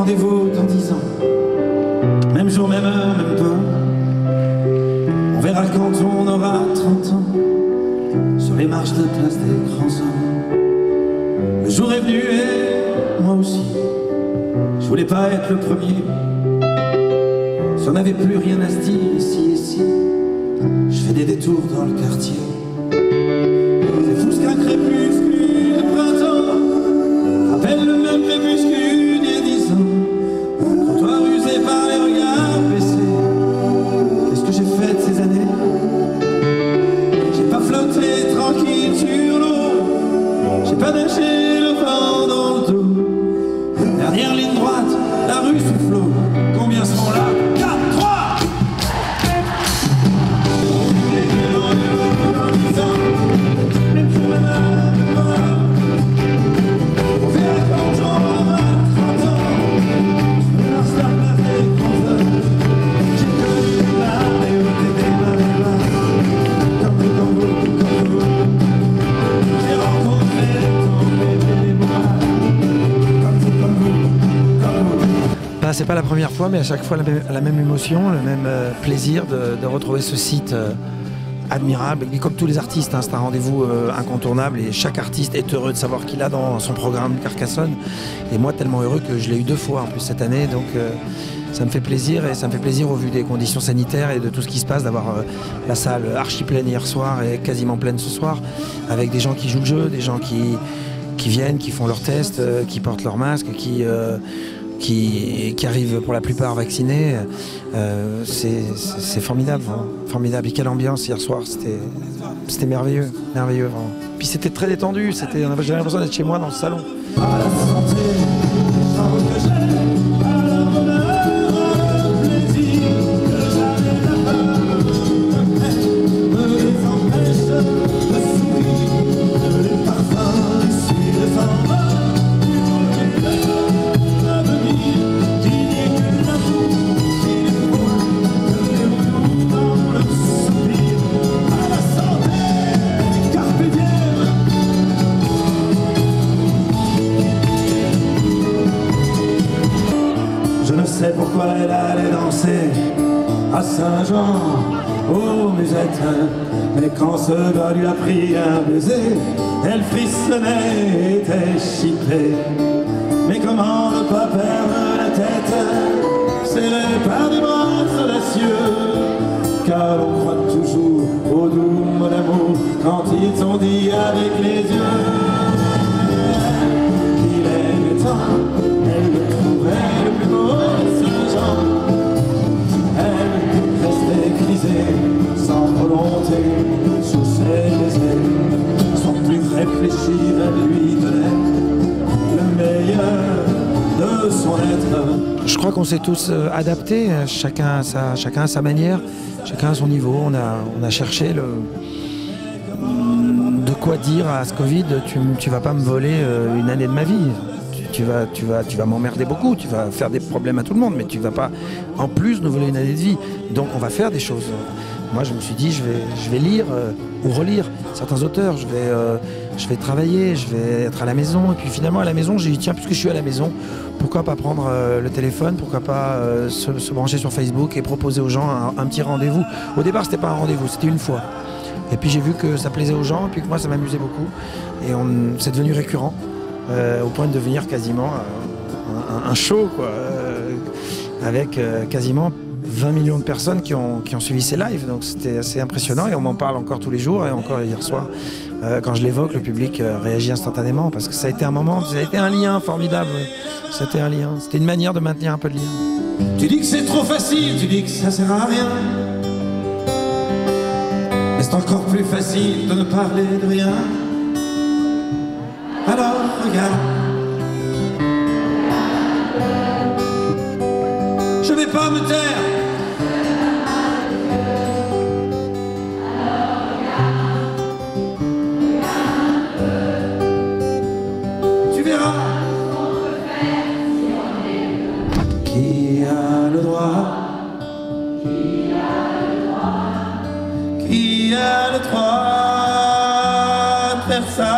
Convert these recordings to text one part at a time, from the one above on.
rendez-vous dans 10 ans. Même jour, même heure, même pas. On verra quand on aura 30 ans, sur les marches de place des grands hommes. Le jour est venu et moi aussi. Je voulais pas être le premier. Si on n'avait plus rien à se dire ici et si, je fais des détours dans le quartier. C'est fou ce qu'un crépuscule de printemps rappelle le même crépuscule il y a 10 ans. Trottoir usé par les regards baissés. Qu'est-ce que j'ai fait de ces années? J'ai pas flotté tranquille sur l'eau. J'ai pas nagé le vent dans le dos. Dernière ligne droite, la rue souffle l'eau. Combien seront là? 4, 3. C'est pas la première fois, mais à chaque fois la même émotion, le même plaisir de retrouver ce site admirable. Et comme tous les artistes, hein, c'est un rendez-vous incontournable et chaque artiste est heureux de savoir qu'il a dans son programme Carcassonne. Et moi, tellement heureux que je l'ai eu 2 fois en plus cette année. Donc ça me fait plaisir et ça me fait plaisir au vu des conditions sanitaires et de tout ce qui se passe, d'avoir la salle archi pleine hier soir et quasiment pleine ce soir, avec des gens qui jouent le jeu, des gens qui viennent, qui font leurs tests, qui portent leur masque, qui arrivent pour la plupart vaccinés. C'est formidable, vraiment. Formidable. Et quelle ambiance hier soir, c'était merveilleux, merveilleux vraiment. Puis c'était très détendu, j'avais l'impression d'être chez moi dans le salon. À la santé, que j'aime, à la bonheur, au plaisir, que jamais la peur me les empêche de sourire, que les parfums issus de sang pourquoi elle allait danser à Saint-Jean aux musettes. Mais quand ce gars lui a pris un baiser, elle frissonnait et était chippée. Mais comment ne pas perdre la tête, serrée par des bras audacieux, car on croit toujours au doux mot d'amour quand ils sont dit avec les yeux. Il aimait tant, elle le trouvait le plus beau. Elle restait grisée, sans volonté, sous ses baisers, sans plus réfléchir, elle lui donnait le meilleur de son être. Je crois qu'on s'est tous adaptés, chacun à sa manière, chacun à son niveau. On a cherché de quoi dire à ce Covid, tu vas pas me voler une année de ma vie. Tu vas m'emmerder beaucoup, tu vas faire des problèmes à tout le monde, mais tu vas pas en plus nous voler une année de vie. Donc on va faire des choses. Moi je me suis dit je vais lire ou relire certains auteurs, je vais travailler, je vais être à la maison. Et puis finalement à la maison j'ai dit tiens, puisque je suis à la maison, pourquoi pas prendre le téléphone, pourquoi pas se brancher sur Facebook et proposer aux gens un petit rendez-vous. Au départ c'était pas un rendez-vous, c'était une fois. Et puis j'ai vu que ça plaisait aux gens et puis que moi ça m'amusait beaucoup. Et c'est devenu récurrent. Au point de devenir quasiment un show, quoi, avec quasiment 20 millions de personnes qui ont suivi ces lives. Donc c'était assez impressionnant et on m'en parle encore tous les jours. Et encore hier soir, quand je l'évoque, le public réagit instantanément parce que ça a été un moment, ça a été un lien formidable. C'était un lien, c'était une manière de maintenir un peu de lien. Tu dis que c'est trop facile, tu dis que ça sert à rien, mais c'est encore plus facile de ne parler de rien. Alors regarde, je vais pas me taire. Tu verras qui a le droit, qui a le droit de faire ça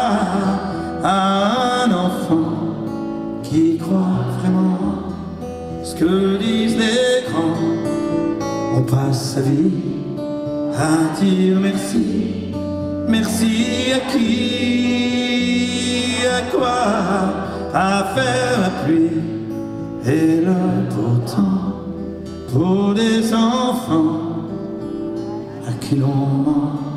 à un enfant qui croit vraiment ce que disent les grands. On passe sa vie à dire merci. Merci à qui, à quoi, à faire la pluie et le beau temps pour des enfants à qui l'on ment.